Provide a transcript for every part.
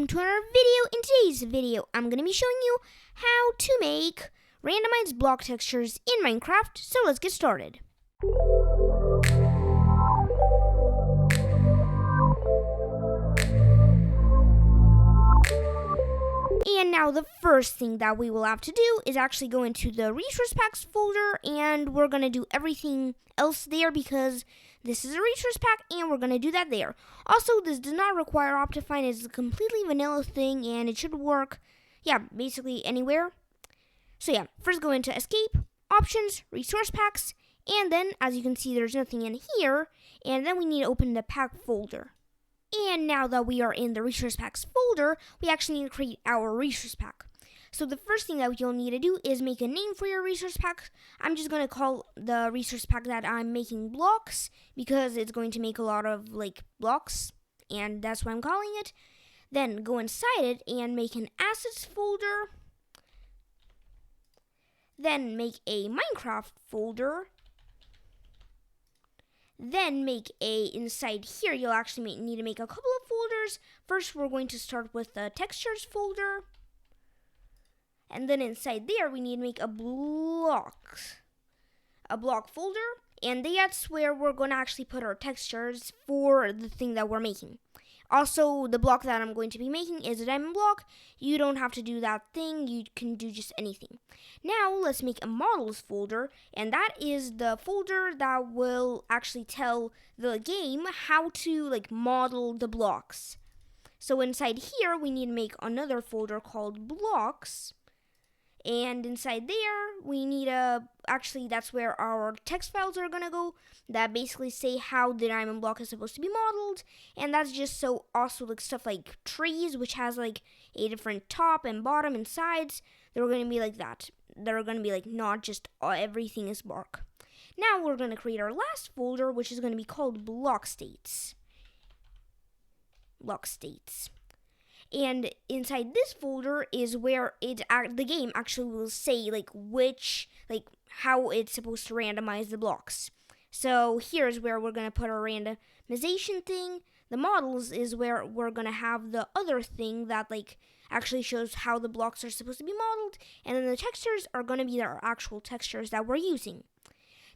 welcome to another video. In today's video, I'm going to be showing you how to make randomized block textures in Minecraft. So let's get started. And now the first thing that we will have to do is actually go into the resource packs folder, and we're going to do everything else there because this is a resource pack and we're going to do that there. Also, this does not require Optifine. It's a completely vanilla thing and it should work, basically anywhere. So first go into escape, options, resource packs, and then as you can see there's nothing in here, and then we need to open the pack folder. And now that we are in the resource packs folder, we actually need to create our resource pack. So the first thing that you'll need to do is make a name for your resource pack. I'm just going to call the resource pack that I'm making blocks because it's going to make a lot of blocks, and that's what I'm calling it. Then go inside it and make an assets folder. Then make a Minecraft folder. Then inside here, you'll actually need to make a couple of folders. First, we're going to start with the textures folder. And then inside there, we need to make a block folder. And that's where we're going to actually put our textures for the thing that we're making. Also, the block that I'm going to be making is a diamond block. You don't have to do that thing. You can do just anything. Now, let's make a models folder. And that is the folder that will actually tell the game how to model the blocks. So inside here, we need to make another folder called blocks. And inside there, we need that's where our text files are going to go that basically say how the diamond block is supposed to be modeled. And that's just so also stuff like trees, which has a different top and bottom and sides. They're going to be like that. They're going to be not just everything is bark. Now we're going to create our last folder, which is going to be called block states. And inside this folder is where the game actually will say how it's supposed to randomize the blocks. So here's where we're going to put our randomization thing. The models is where we're going to have the other thing that actually shows how the blocks are supposed to be modeled. And then the textures are going to be our actual textures that we're using.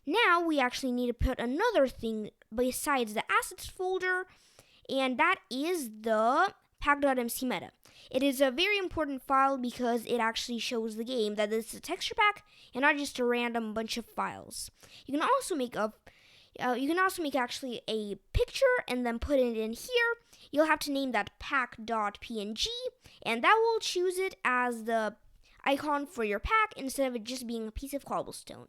Now we actually need to put another thing besides the assets folder, and that is the pack.mc meta. It is a very important file because it actually shows the game that it's a texture pack and not just a random bunch of files. You can also make actually a picture and then put it in here. You'll have to name that pack.png, and that will choose it as the icon for your pack instead of it just being a piece of cobblestone.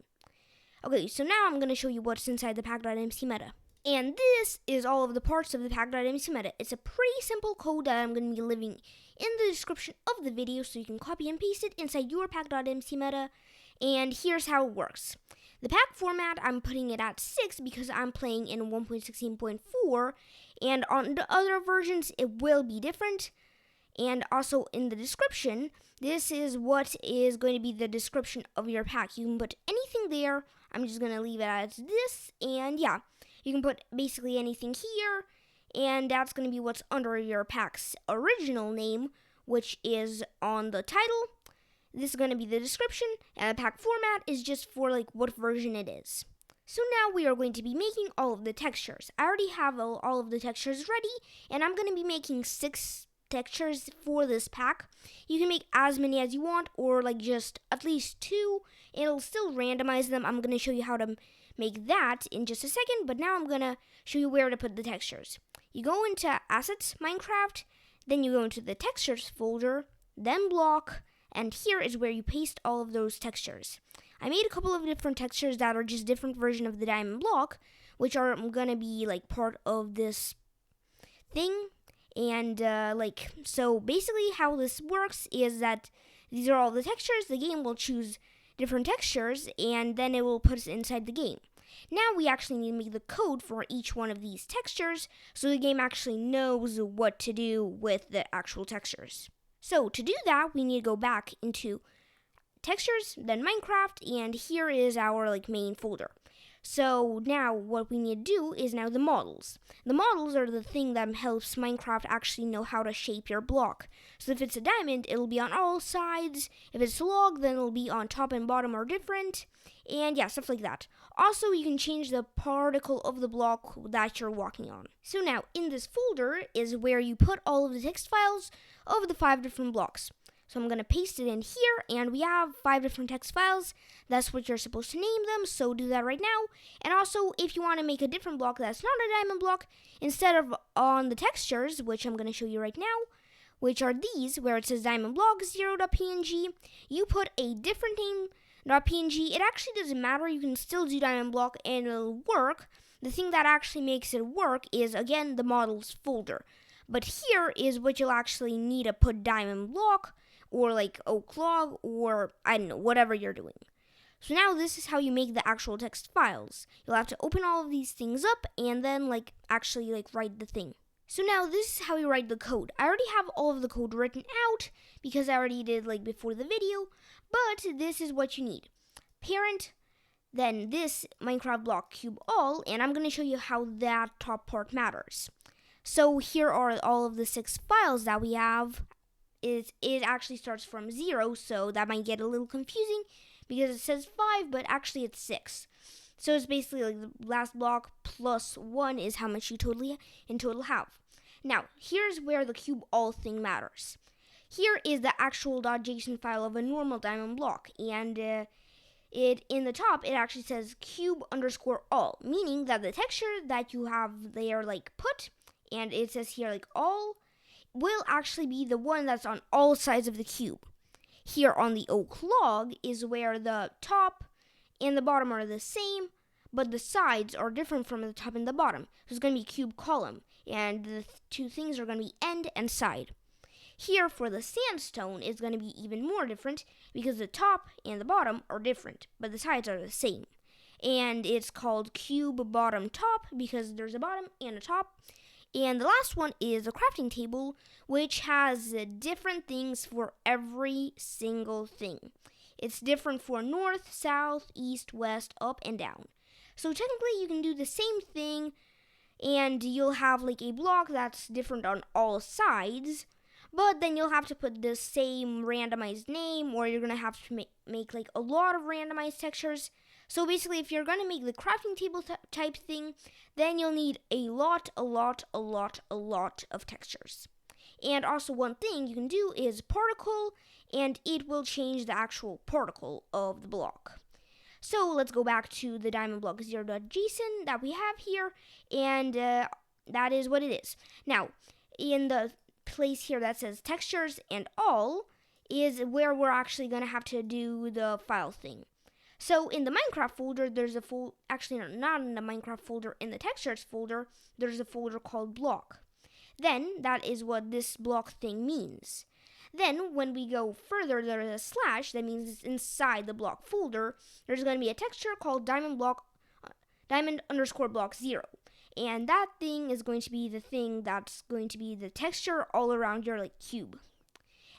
Okay, so now I'm going to show you what's inside the pack.mc meta. And this is all of the parts of the pack.mc meta. It's a pretty simple code that I'm going to be leaving in the description of the video so you can copy and paste it inside your pack.mc meta. And here's how it works. The pack format, I'm putting it at 6 because I'm playing in 1.16.4, and on the other versions it will be different. And also in the description, this is what is going to be the description of your pack. You can put anything there. I'm just going to leave it as this, and you can put basically anything here, and that's going to be what's under your pack's original name, which is on the title. This is going to be the description, and the pack format is just for what version it is. So now we are going to be making all of the textures. I already have all of the textures ready, and I'm going to be making 6 textures for this pack. You can make as many as you want, or just at least 2. It'll still randomize them. I'm going to show you how to make that in just a second, but now I'm going to show you where to put the textures. You go into Assets, Minecraft, then you go into the Textures folder, then Block, and here is where you paste all of those textures. I made a couple of different textures that are just different version of the diamond block, which are going to be part of this thing. And so basically how this works is that these are all the textures. The game will choose different textures, and then it will put us inside the game. Now we actually need to make the code for each one of these textures so the game actually knows what to do with the actual textures. So to do that, we need to go back into textures, then Minecraft, and here is our main folder. So now what we need to do is now the models. The models are the thing that helps Minecraft actually know how to shape your block. So if it's a diamond, it'll be on all sides. If it's a log, then it'll be on top and bottom are different. And yeah, stuff like that. Also, you can change the particle of the block that you're walking on. So now in this folder is where you put all of the text files of the 5 different blocks. So I'm going to paste it in here, and we have 5 different text files. That's what you're supposed to name them, so do that right now. And also, if you want to make a different block that's not a diamond block, instead of on the textures, which I'm going to show you right now, which are these, where it says diamond block 0.png, you put a different name .png. It actually doesn't matter. You can still do diamond block, and it'll work. The thing that actually makes it work is, again, the models folder. But here is what you'll actually need to put diamond block, or like oak log, or I don't know, whatever you're doing. So now this is how you make the actual text files. You'll have to open all of these things up and then actually write the thing. So now this is how you write the code. I already have all of the code written out because I already did before the video, but this is what you need. Parent, then this Minecraft block cube all, and I'm going to show you how that top part matters. So here are all of the 6 files that we have. It actually starts from 0, so that might get a little confusing because it says 5, but actually it's 6. So it's basically the last block plus 1 is how much you in total have. Now, here's where the cube all thing matters. Here is the actual .json file of a normal diamond block, and it in the top it actually says cube_all, meaning that the texture that you have there put, and it says here all, will actually be the one that's on all sides of the cube. Here on the oak log is where the top and the bottom are the same, but the sides are different from the top and the bottom. So it's going to be cube column, and the 2 things are going to be end and side. Here for the sandstone is going to be even more different because the top and the bottom are different, but the sides are the same. And it's called cube bottom top because there's a bottom and a top. And the last one is a crafting table, which has different things for every single thing. It's different for north, south, east, west, up, and down. So technically you can do the same thing, and you'll have a block that's different on all sides, but then you'll have to put the same randomized name, or you're going to have to make a lot of randomized textures. So basically, if you're going to make the crafting table type thing, then you'll need a lot of textures. And also one thing you can do is particle, and it will change the actual particle of the block. So let's go back to the diamond block 0.json that we have here, and that is what it is. Now, in the place here that says textures and all is where we're actually going to have to do the file thing. So in the Minecraft folder, there's a actually not in the Minecraft folder, in the textures folder, there's a folder called block. Then that is what this block thing means. Then when we go further, there's a slash, that means it's inside the block folder. There's going to be a texture called diamond_block 0. And that thing is going to be the thing that's going to be the texture all around your cube.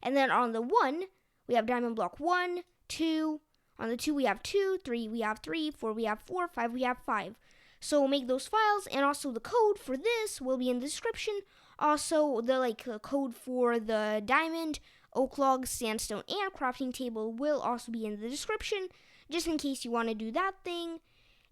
And then on the 1, we have diamond block 1, 2, on the 2 we have 2, 3 we have 3, 4 we have 4, 5 we have 5. So we'll make those files, and also the code for this will be in the description. Also the code for the diamond, oak log, sandstone, and crafting table will also be in the description, just in case you want to do that thing.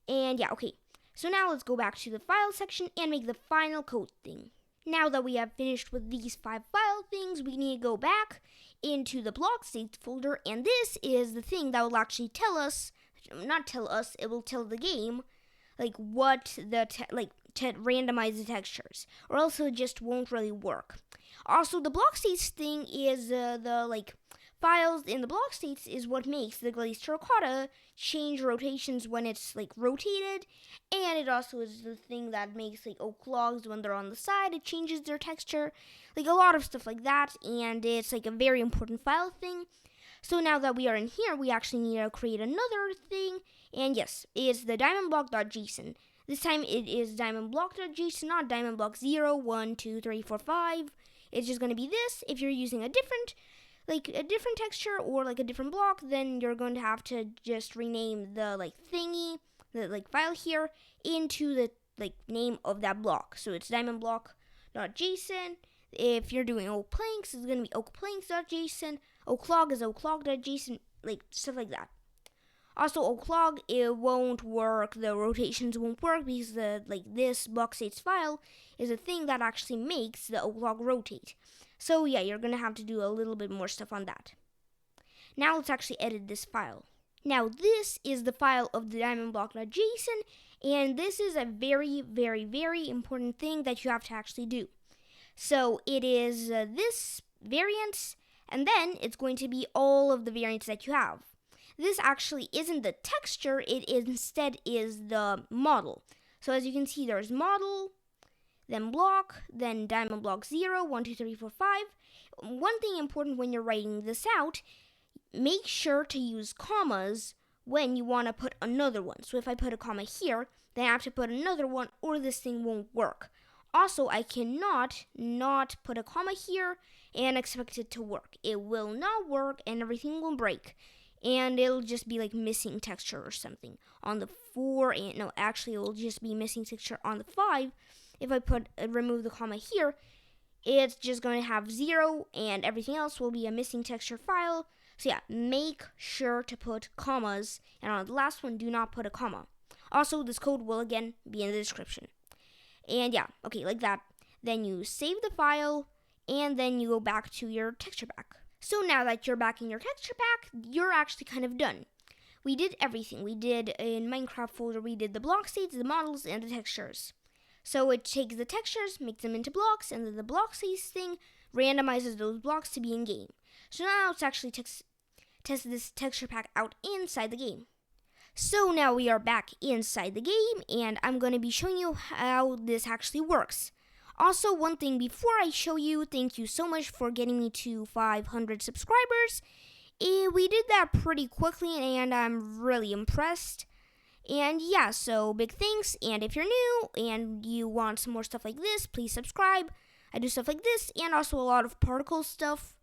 And yeah, okay. So now let's go back to the file section and make the final code thing. Now that we have finished with these 5 file things, we need to go back into the block states folder, and this is the thing that will actually tell us, not tell us, it will tell the game, what the, to randomize the textures, or else it just won't really work. Also, the block states thing is the files in the block states is what makes the glazed terracotta change rotations when it's rotated, and it also is the thing that makes oak logs when they're on the side, it changes their texture, a lot of stuff like that, and it's a very important file thing. So now that we are in here, we actually need to create another thing, and yes, it's the diamondblock.json. This time it is diamondblock.json, not diamondblock 0, 1, 2, 3, 4, 5. It's just going to be this. If you're using a different texture or a different block, then you're going to have to just rename the thingy the file here into the name of that block. So it's diamondblock.json. If you're doing oak planks, it's gonna be oakplanks.json. Oaklog is oaklog.json, stuff like that. Also, oaklog, it won't work. The rotations won't work because this block states file is a thing that actually makes the oaklog rotate. So yeah, you're gonna have to do a little bit more stuff on that. Now let's actually edit this file. Now this is the file of the diamondblock.json, and this is a very, very, very important thing that you have to actually do. So it is this variance, and then it's going to be all of the variants that you have. This actually isn't the texture, it instead is the model. So as you can see, there's model, then block, then diamond block 0, 1, 2, 3, 4, 5. One thing important when you're writing this out, make sure to use commas when you want to put another one. So if I put a comma here, then I have to put another one or this thing won't work. Also, I cannot not put a comma here and expect it to work. It will not work and everything will break. And it'll just be missing texture or something on the 4, and no, actually it will just be missing texture on the 5. If I remove the comma here, it's just going to have 0 and everything else will be a missing texture file. So yeah, make sure to put commas, and on the last one, do not put a comma. Also, this code will again be in the description. And yeah, okay, like that. Then you save the file, and then you go back to your texture pack. So now that you're back in your texture pack, you're actually kind of done. We did everything. We did in Minecraft folder, we did the block states, the models, and the textures. So it takes the textures, makes them into blocks, and then the block states thing randomizes those blocks to be in game. So now let's actually test this texture pack out inside the game. So now we are back inside the game, and I'm going to be showing you how this actually works. Also, one thing before I show you, thank you so much for getting me to 500 subscribers. We did that pretty quickly, and I'm really impressed. And yeah, so big thanks, and if you're new and you want some more stuff like this, please subscribe. I do stuff like this, and also a lot of particle stuff.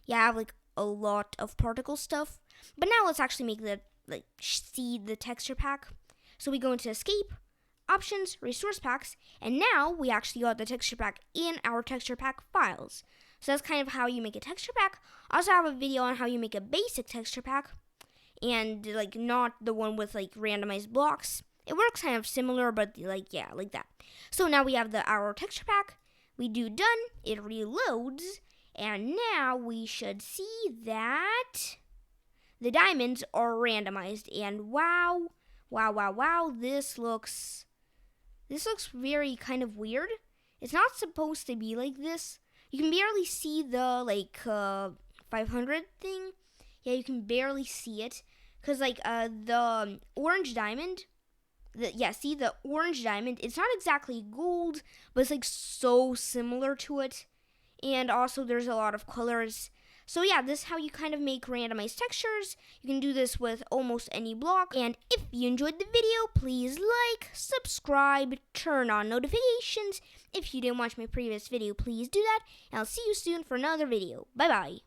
Yeah, I have a lot of particle stuff. But now let's actually make see the texture pack. So we go into escape, options, resource packs, and now we actually got the texture pack in our texture pack files. So that's kind of how you make a texture pack. I also have a video on how you make a basic texture pack, and not the one with randomized blocks. It works kind of similar, but yeah, like that. So now we have our texture pack. We do done, it reloads, and now we should see that the diamonds are randomized, and wow, this looks very kind of weird. It's not supposed to be like this. You can barely see the 500 thing. Yeah, you can barely see it because the orange diamond. The orange diamond. It's not exactly gold, but it's so similar to it. And also, there's a lot of colors. So yeah, this is how you kind of make randomized textures. You can do this with almost any block. And if you enjoyed the video, please like, subscribe, turn on notifications. If you didn't watch my previous video, please do that. And I'll see you soon for another video. Bye bye.